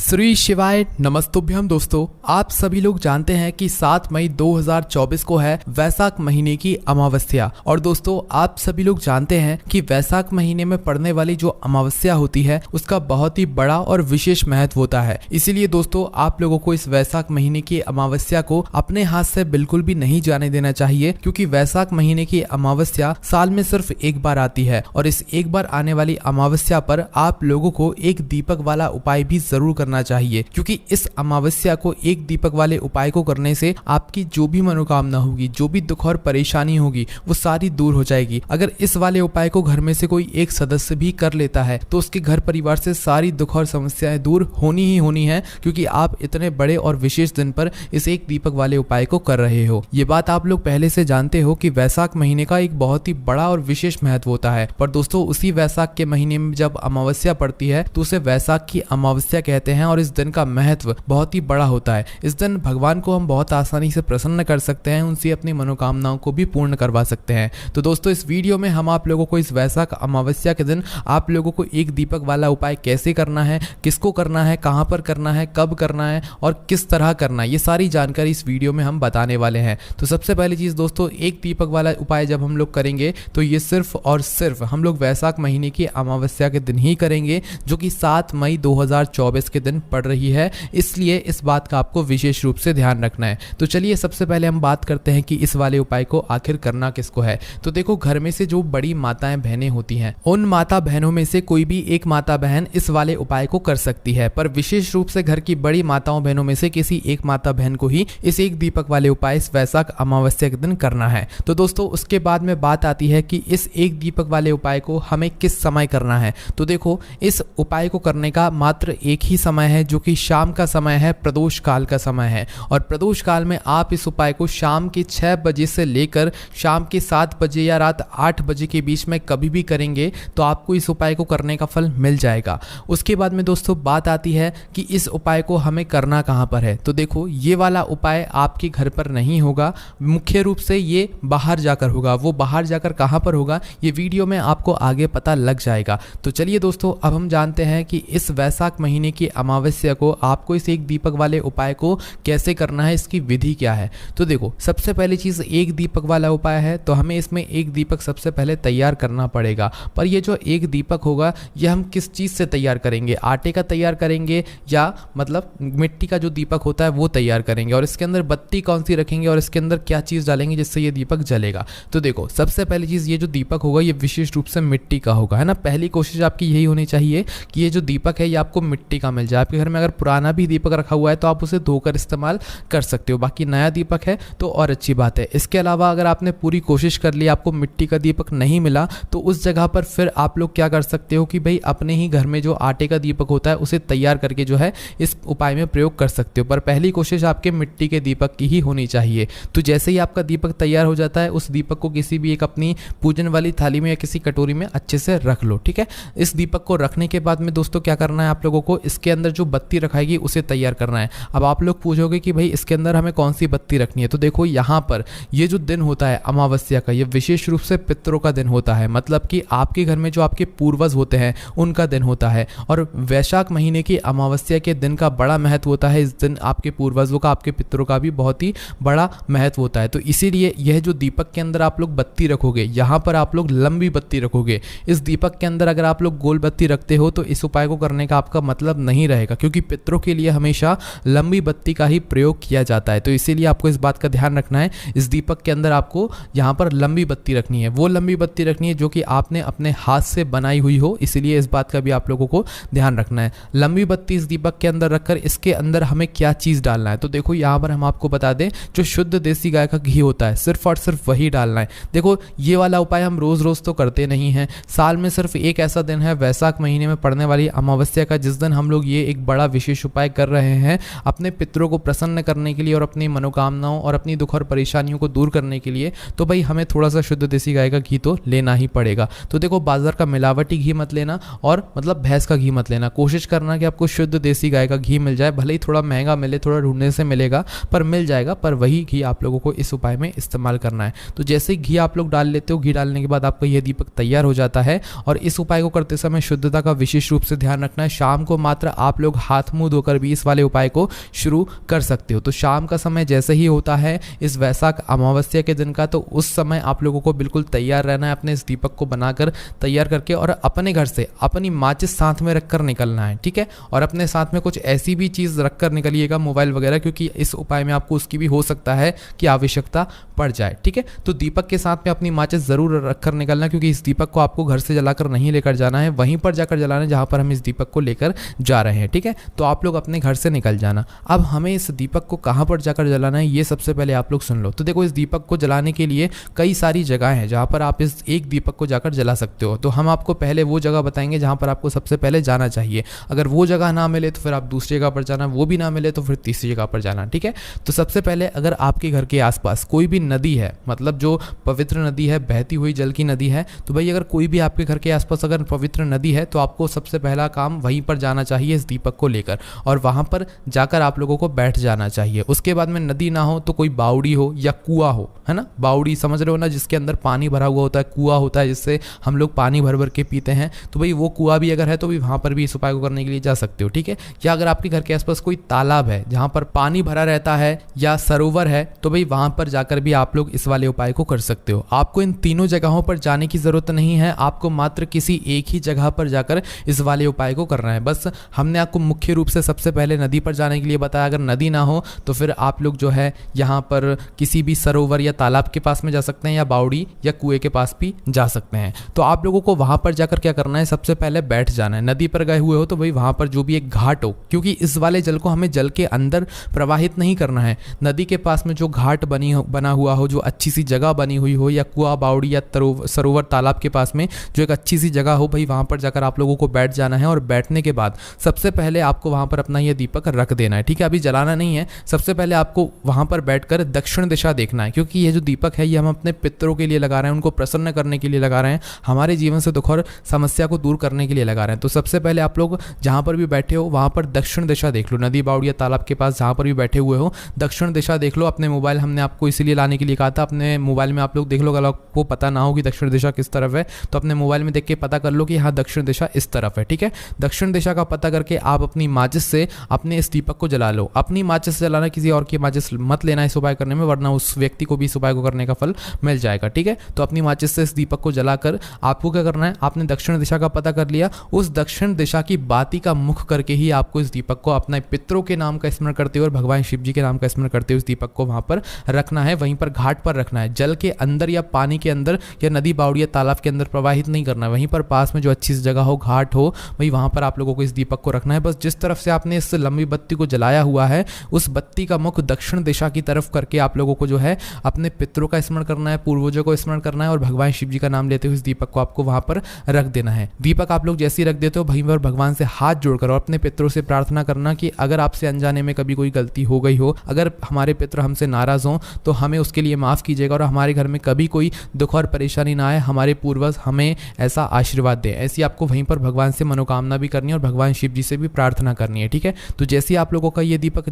श्री शिवाय नमस्तुभ्यम। दोस्तों, आप सभी लोग जानते हैं कि 7 मई 2024 को है वैशाख महीने की अमावस्या। और दोस्तों, आप सभी लोग जानते हैं कि वैशाख महीने में पड़ने वाली जो अमावस्या होती है उसका बहुत ही बड़ा और विशेष महत्व होता है। इसीलिए दोस्तों, आप लोगों को इस वैशाख महीने की अमावस्या को अपने हाथ से बिल्कुल भी नहीं जाने देना चाहिए, क्योंकि वैशाख महीने की अमावस्या साल में सिर्फ एक बार आती है। और इस एक बार आने वाली अमावस्या पर आप लोगों को एक दीपक वाला उपाय भी जरूर करना चाहिए, क्योंकि इस अमावस्या को एक दीपक वाले उपाय को करने से आपकी जो भी मनोकामना होगी, जो भी दुख और परेशानी होगी, वो सारी दूर हो जाएगी। अगर इस वाले उपाय को घर में से कोई एक सदस्य भी कर लेता है तो उसके घर परिवार से सारी दुख और समस्याएं दूर होनी ही होनी है, क्योंकि आप इतने बड़े और विशेष दिन पर इस एक दीपक वाले उपाय को कर रहे हो। ये बात आप लोग पहले से जानते हो कि वैशाख महीने का एक बहुत ही बड़ा और विशेष महत्व होता है। पर दोस्तों, उसी वैशाख के महीने में जब अमावस्या पड़ती है तो उसे वैशाख की अमावस्या कहते हैं। और इस दिन का महत्व बहुत ही बड़ा होता है। इस दिन भगवान को हम बहुत आसानी से प्रसन्न कर सकते हैं, उनसे अपनी मनोकामनाओं को भी पूर्ण करवा सकते हैं। तो दोस्तों, इस वीडियो में हम आप लोगों को इस वैशाख अमावस्या के दिन आप लोगों को एक दीपक वाला उपाय कैसे करना है, किसको करना है, कहां पर करना है, कब करना है और किस तरह करना है, ये सारी जानकारी इस वीडियो में हम बताने वाले हैं। तो सबसे पहली चीज दोस्तों, एक दीपक वाला उपाय जब हम लोग करेंगे तो ये सिर्फ और सिर्फ हम लोग वैशाख महीने की अमावस्या के दिन ही करेंगे, जो कि 7 मई 2024 के दिन पड़ रही है। इसलिए इस बात का आपको विशेष रूप से ध्यान रखना है। तो चलिए सबसे पहले हम बात करते हैं कि इस वाले उपाय को आखिर करना किसको है। तो देखो, घर में से जो बड़ी माताएं बहनें होती हैं, उन माता बहनों में से कोई भी एक माता बहन इस वाले उपाय को कर सकती है। पर विशेष रूप से घर की बड़ी माताओं बहनों में से किसी एक माता बहन को ही इस एक दीपक वाले उपाय इस वैशाख अमावस्या के दिन करना है। तो दोस्तों, उसके बाद में बात आती है कि इस एक दीपक वाले उपाय को हमें किस समय करना है। तो देखो, इस उपाय को करने का मात्र एक ही समय है, जो कि शाम का समय है, प्रदोष काल का समय है। और प्रदोष काल में आप इस उपाय को शाम के 6 बजे से लेकर शाम के 7 बजे या रात 8 बजे के बीच में कभी भी करेंगे तो आपको इस उपाय को करने का फल मिल जाएगा। उसके बाद में दोस्तों बात आती है कि इस उपाय को हमें करना कहां पर है। तो देखो, ये वाला उपाय आपके घर पर नहीं होगा, मुख्य रूप से ये बाहर जाकर होगा। वो बाहर जाकर कहां पर होगा, ये वीडियो में आपको आगे पता लग जाएगा। तो चलिए दोस्तों, अब हम जानते हैं कि इस वैशाख महीने की अमावस्या को आपको इस एक दीपक वाले उपाय को कैसे करना है, इसकी विधि क्या है। तो देखो, सबसे पहली चीज एक दीपक वाला उपाय है, तो हमें इसमें एक दीपक सबसे पहले तैयार करना पड़ेगा। पर ये जो एक दीपक होगा, ये हम किस चीज से तैयार करेंगे, आटे का तैयार करेंगे या मतलब मिट्टी का जो दीपक होता है वो तैयार करेंगे। और इसके अंदर बत्ती कौन सी रखेंगे और इसके अंदर क्या चीज डालेंगे जिससे ये दीपक जलेगा। तो देखो, सबसे पहली चीज, ये जो दीपक होगा ये विशेष रूप से मिट्टी का होगा, है ना। पहली कोशिश आपकी यही होनी चाहिए कि ये जो दीपक है ये आपको मिट्टी का मिल जाए। आपके घर में अगर पुराना भी दीपक रखा हुआ है तो आप उसे धोकर इस्तेमाल कर सकते हो, बाकी नया दीपक है तो और अच्छी बात है। इसके अलावा अगर आपने पूरी कोशिश कर ली, आपको मिट्टी का दीपक नहीं मिला, तो उस जगह पर फिर आप लोग क्या कर सकते हो कि भाई अपने ही घर में जो आटे का दीपक होता है उसे तैयार करके जो है इस उपाय में प्रयोग कर सकते हो। पर पहली कोशिश आपके मिट्टी के दीपक की ही होनी चाहिए। तो जैसे ही आपका दीपक तैयार हो जाता है, उस दीपक को किसी भी एक अपनी पूजन वाली थाली में या किसी कटोरी में अच्छे से रख लो, ठीक है। इस दीपक को रखने के बाद में दोस्तों क्या करना है, आप लोगों को इसके अंदर जो बत्ती रखाएगी उसे तैयार करना है। अब आप लोग पूछोगे कि भाई इसके अंदर हमें कौन सी बत्ती रखनी है। तो देखो, यहाँ पर ये जो दिन होता है अमावस्या का, ये विशेष रूप से पितरों का दिन होता है, मतलब कि आपके घर में जो आपके पूर्वज होते हैं उनका दिन होता है। और वैशाख महीने की अमावस्या के दिन का बड़ा महत्व होता है। इस दिन आपके पूर्वजों का, आपके पितरों का भी बहुत ही बड़ा महत्व होता है। तो इसीलिए यह जो दीपक के अंदर आप लोग बत्ती रखोगे, यहाँ पर आप लोग लंबी बत्ती रखोगे। इस दीपक के अंदर अगर आप लोग गोल बत्ती रखते हो तो इस उपाय को करने का आपका मतलब नहीं रहेगा, क्योंकि पितरों के लिए हमेशा लंबी बत्ती का ही प्रयोग किया जाता है। तो इसीलिए आपको इस बात का ध्यान रखना है, इस दीपक के अंदर आपको यहाँ पर लंबी बत्ती रखनी है। वो लंबी बत्ती रखनी है जो कि आपने अपने हाथ से बनाई हुई हो, इसीलिए इस बात का भी आप लोगों को ध्यान रखना है। लंबी बत्ती इस दीपक के अंदर रखकर इसके अंदर हमें क्या चीज डालना है। तो देखो, यहाँ पर हम आपको बता दें, जो शुद्ध देसी गाय का घी होता है सिर्फ और सिर्फ वही डालना है। देखो, ये वाला उपाय हम रोज रोज तो करते नहीं हैं, साल में सिर्फ एक ऐसा दिन है वैशाख महीने में पड़ने वाली अमावस्या का, जिस दिन हम लोग ये एक बड़ा विशेष उपाय कर रहे हैं अपने पितरों को प्रसन्न करने के लिए और अपनी मनोकामनाओं और अपनी दुख और परेशानियों को दूर करने के लिए। तो भाई हमें थोड़ा सा शुद्ध देसी गाय का घी तो लेना ही पड़ेगा। तो देखो, बाजार का मिलावटी घी मत लेना और मतलब भैंस का घी मत लेना। कोशिश करना कि आपको शुद्ध देसी गाय का घी मिल जाए, भले ही थोड़ा महंगा मिले, थोड़ा ढूंढने से मिलेगा, पर मिल जाएगा। पर वही घी आप लोगों को इस उपाय में इस्तेमाल करना है। तो जैसे ही घी आप लोग डाल लेते हो, घी डालने के बाद आपका यह दीपक तैयार हो जाता है। और इस उपाय को करते समय शुद्धता का विशेष रूप से ध्यान रखना है। शाम को मात्र आप आप लोग हाथ मुंह धोकर भी इस वाले उपाय को शुरू कर सकते हो। तो शाम का समय जैसे ही होता है इस वैशाख अमावस्या के दिन का, तो उस समय आप लोगों को बिल्कुल तैयार रहना है, अपने इस दीपक को बनाकर तैयार करके, और अपने घर से अपनी माचिस साथ में रखकर निकलना है, ठीक है। और अपने साथ में कुछ ऐसी भी चीज़ रखकर निकलिएगा, मोबाइल वगैरह, क्योंकि इस उपाय में आपको उसकी भी हो सकता है कि आवश्यकता पड़ जाए, ठीक है। तो दीपक के साथ में अपनी माचिस ज़रूर रखकर निकलना, क्योंकि इस दीपक को आपको घर से जलाकर नहीं लेकर जाना है, वहीं पर जाकर जलाना है जहाँ पर हम इस दीपक को लेकर जा रहे हैं, ठीक है। तो आप लोग अपने घर से निकल जाना। अब हमें इस दीपक को कहाँ पर जाकर जलाना है ये सबसे पहले आप लोग सुन लो। तो देखो, इस दीपक को जलाने के लिए कई सारी जगह हैं जहाँ पर आप इस एक दीपक को जाकर जला सकते हो। तो हम आपको पहले वो जगह बताएंगे जहाँ पर आपको सबसे पहले जाना चाहिए। अगर वो जगह ना मिले तो फिर आप दूसरी जगह पर जाना, वो भी ना मिले तो फिर तीसरी जगह पर जाना, ठीक है। तो सबसे पहले अगर आपके घर के आसपास कोई भी नदी है, मतलब जो पवित्र नदी है, बहती हुई जल की नदी है, तो भाई अगर कोई भी आपके घर के आसपास अगर पवित्र नदी है तो आपको सबसे पहला काम वहीं पर जाना चाहिए इस दीपक को लेकर, और वहाँ पर जाकर आप लोगों को बैठ जाना चाहिए। उसके बाद में नदी ना हो तो कोई बावड़ी हो या कुआं हो, है ना। बावड़ी समझ रहे हो ना, जिसके अंदर पानी भरा हुआ होता है, कुआं होता है जिससे हम लोग पानी भर भर के पीते हैं, तो भाई वो कुआं भी अगर है तो भी वहाँ पर भी इस उपाय को करने के लिए जा सकते हो, ठीक है। या अगर आपके घर के आसपास कोई तालाब है जहाँ पर पानी भरा रहता है या सरोवर है, तो भाई वहाँ पर जाकर भी आप लोग इस वाले उपाय को कर सकते हो। आपको इन तीनों जगहों पर जाने की ज़रूरत नहीं है, आपको मात्र किसी एक ही जगह पर जाकर इस वाले उपाय को करना है। बस हमने आपको मुख्य रूप से सबसे पहले नदी पर जाने के लिए बताया। अगर नदी ना हो तो फिर आप लोग जो है यहाँ पर किसी भी सरोवर या तालाब के पास में जा सकते हैं, या बावड़ी या कुएं के पास भी जा सकते हैं। तो आप लोगों को वहाँ पर जाकर क्या करना है, सबसे पहले बैठ जाना है। नदी पर गए हुए हो तो भाई वहाँ पर जो भी एक घाट हो, क्योंकि इस वाले जल को हमें जल के अंदर प्रवाहित नहीं करना है, नदी के पास में जो घाट बना हुआ हो, जो अच्छी सी जगह बनी हुई हो, या कुआं, बावड़ी या सरोवर, तालाब के पास में जो एक अच्छी सी जगह हो, भाई वहाँ पर जाकर आप लोगों को बैठ जाना है। और बैठने के बाद सबसे पहले आपको वहाँ पर अपना यह दीपक रख देना है, ठीक है। अभी जलाना नहीं है, सबसे पहले आपको वहाँ पर बैठकर दक्षिण दिशा देखना है, क्योंकि ये जो दीपक है ये हम अपने पितरों के लिए लगा रहे हैं, उनको प्रसन्न करने के लिए लगा रहे हैं, हमारे जीवन से दुख और समस्या को दूर करने के लिए लगा रहे हैं। तो सबसे पहले आप लोग जहाँ पर भी बैठे हो वहाँ पर दक्षिण दिशा देख लो, नदी, बावड़ी या तालाब के पास जहाँ पर भी बैठे हुए हो दक्षिण दिशा देख लो। अपने मोबाइल, हमने आपको इसीलिए लाने के लिए कहा था, अपने मोबाइल में आप लोग देख लो। अगर आपको पता ना हो कि दक्षिण दिशा किस तरफ है तो अपने मोबाइल में देख के पता कर लो कि हाँ दक्षिण दिशा इस तरफ है, ठीक है। दक्षिण दिशा का पता करके आप अपनी माचिस से अपने इस दीपक को जला लो। अपनी माचिस से जलाना, किसी और की माचिस मत लेना इस उपाय करने में, वरना उस व्यक्ति को भी इस उपाय को करने का फल मिल जाएगा, ठीक है। तो अपनी माचिस से इस दीपक को जलाकर आपको क्या करना है, आपने दक्षिण दिशा का पता कर लिया, उस दक्षिण दिशा की बाती का मुख करके ही आपको इस दीपक को अपने पितरों के नाम का स्मरण करते हुए और भगवान शिव जी के नाम का स्मरण करते हुए इस दीपक को वहां पर रखना है, वहीं पर घाट पर रखना है। जल के अंदर या पानी के अंदर या नदी, बावड़ी या तालाब के अंदर प्रवाहित नहीं करना है, वहीं पर पास में जो अच्छी सी जगह हो, घाट हो, वहीं वहां पर आप लोगों को इस दीपक को रखना है। बस जिस तरफ से आपने इस लंबी बत्ती को जलाया हुआ है उस बत्ती का मुख दक्षिण दिशा की तरफ करके आप लोगों को जो है अपने पितरों का स्मरण करना है, पूर्वजों को स्मरण करना है और भगवान शिव जी का नाम लेते हुए इस दीपक को आपको वहां पर रख देना है। दीपक आप लोग जैसे ही रख देते हो वहीं पर भगवान से हाथ जोड़कर और अपने पितरों से प्रार्थना करना कि अगर आपसे अनजाने में कभी कोई गलती हो गई हो, अगर हमारे पितर हमसे नाराज हों तो हमें उसके लिए माफ़ कीजिएगा और हमारे घर में कभी कोई दुख और परेशानी ना आए, हमारे पूर्वज हमें ऐसा आशीर्वाद दें। ऐसी आपको वहीं पर भगवान से मनोकामना भी करनी है और भगवान शिव जी से भी प्रार्थना करनी है, ठीक है। तो जैसे ही आप लोगों का ये दीपक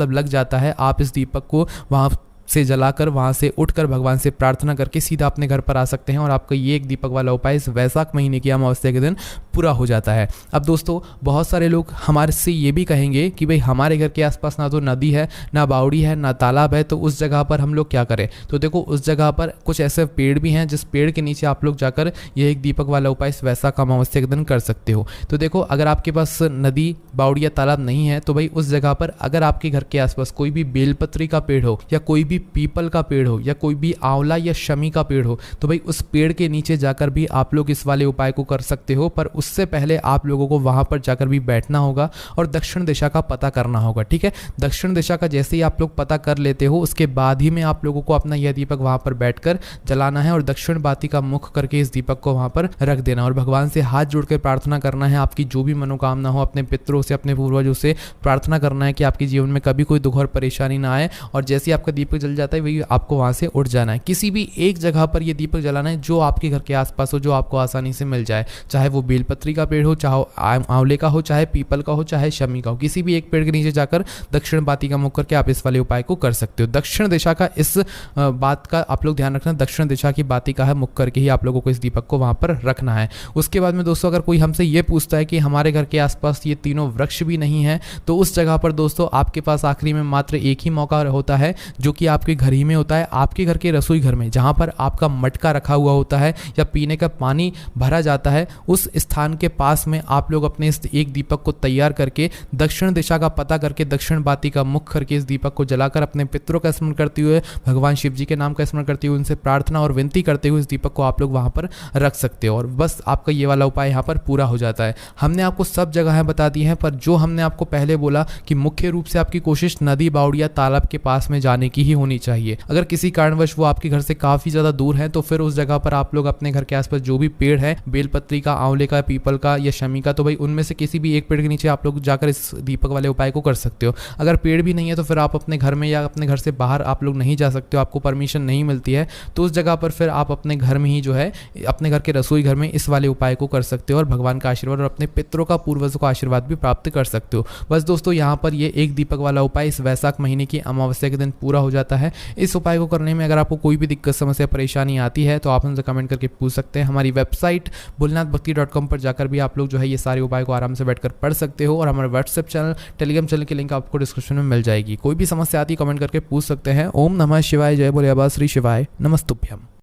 लग जाता है, आप इस दीपक को वहाँ से जलाकर वहां से उठकर भगवान से प्रार्थना करके सीधा अपने घर पर आ सकते हैं और आपका ये एक दीपक वाला उपाय इस वैशाख महीने की अमावस्या के दिन पूरा हो जाता है। अब दोस्तों बहुत सारे लोग हमारे से ये भी कहेंगे कि भाई हमारे घर के आसपास ना तो नदी है, ना बावड़ी है, ना तालाब है, तो उस जगह पर हम लोग क्या करें। तो देखो उस जगह पर कुछ ऐसे पेड़ भी हैं जिस पेड़ के नीचे आप लोग जाकर यह एक दीपक वाला उपाय इस वैशाख अमावस्या के दिन कर सकते हो। तो देखो अगर आपके पास नदी, बावड़ी या तालाब नहीं है तो भाई उस जगह पर अगर आपके घर के आसपास कोई भी बेलपत्री का पेड़ हो या कोई भी पीपल का पेड़ हो या कोई भी आंवला या शमी का पेड़ हो तो भाई उस पेड़ के नीचे जाकर भी आप लोग इस वाले उपाय को कर सकते हो। पर उससे पहले आप लोगों को वहां पर जाकर भी बैठना होगा और दक्षिण दिशा का पता करना होगा, ठीक है। दक्षिण दिशा का जैसे ही आप लोग पता कर लेते हो उसके बाद ही में आप लोगों को अपना यह दीपक वहां पर बैठकर जलाना है और दक्षिण बाती का मुख करके इस दीपक को वहां पर रख देना और भगवान से हाथ जोड़कर प्रार्थना करना है। आपकी जो भी मनोकामना हो अपने पितरों से, अपने पूर्वजों से प्रार्थना करना है कि आपके जीवन में कभी कोई दुख और परेशानी ना आए। और जैसे ही आपका दीपक जल जाता है वही आपको वहाँ से उठ जाना है। किसी भी एक जगह पर ये दीपक जलाना है जो आपके घर के आसपास हो, जो आपको आसानी से मिल जाए, चाहे वो बेलपत्री का पेड़ हो, चाहे आंवले का हो, चाहे पीपल का हो, चाहे शमी का हो। किसी भी एक पेड़ के नीचे जाकर दक्षिण बाती का मुख करके आप इस वाले उपाय को कर सकते हो। दक्षिण दिशा का इस बात का आप लोग ध्यान रखना, दक्षिण दिशा की बाती का है मुख करके ही आप लोगों को इस दीपक को वहाँ पर रखना है। उसके बाद में दोस्तों अगर कोई हमसे ये पूछता है कि हमारे घर के आसपास ये तीनों वृक्ष भी नहीं है, तो उस जगह पर दोस्तों आपके पास आखिरी में मात्र एक ही मौका होता है जो कि आपके घर ही में होता है। आपके घर के रसोई घर में जहां पर आपका मटका रखा हुआ होता है या पीने का पानी भरा जाता है, उस स्थान के पास में आप लोग अपने इस एक दीपक को तैयार करके दक्षिण दिशा का पता करके दक्षिण बाती का मुख करके इस दीपक को जलाकर अपने पितरों का स्मरण करते हुए, भगवान शिव जी के नाम का स्मरण करते हुए, उनसे प्रार्थना और विनती करते हुए इस दीपक को आप लोग वहां पर रख सकते हो और बस आपका ये वाला उपाय यहाँ पर पूरा हो जाता है। हमने आपको सब जगहें बता दी हैं, पर जो हमने आपको पहले बोला कि मुख्य रूप से आपकी कोशिश नदी, बावड़ी या तालाब के पास में जाने की ही होनी चाहिए। अगर किसी कारणवश वो आपके घर से काफी ज्यादा दूर है तो फिर उस जगह पर आप लोग अपने घर के आसपास जो भी पेड़ है, बेलपत्री का, आंवले का, पीपल का या शमी का, तो भाई उनमें से किसी भी एक पेड़ के नीचे आप लोग जाकर इस दीपक वाले उपाय को कर सकते हो। अगर पेड़ भी नहीं है तो फिर आप अपने घर में या अपने घर से बाहर आप लोग नहीं जा सकते हो, आपको परमिशन नहीं मिलती है, तो उस जगह पर फिर आप अपने घर में ही जो है अपने घर के रसोई घर में इस वाले उपाय को कर सकते हो और भगवान का आशीर्वाद और अपने पितरों का, पूर्वजों का आशीर्वाद भी प्राप्त कर सकते हो। बस दोस्तों यहाँ पर ये एक दीपक वाला उपाय इस वैशाख महीने की अमावस्या के दिन पूरा हो जाता है। इस उपाय को करने में अगर आपको कोई भी दिक्कत, समस्या, परेशानी आती है तो आप हमसे कमेंट करके पूछ सकते हैं। हमारी वेबसाइट bulnathbhakti.com पर जाकर भी आप लोग जो है ये सारे उपाय को आराम से बैठकर पढ़ सकते हो और हमारे व्हाट्सएप चैनल, टेलीग्राम चैनल की लिंक आपको डिस्क्रिप्शन में मिल जाएगी। कोई भी समस्या आती है कमेंट करके पूछ सकते हैं। ओम नमः शिवाय, जय बोले बाबा श्री शिवाय, नमस्तुभ्यम।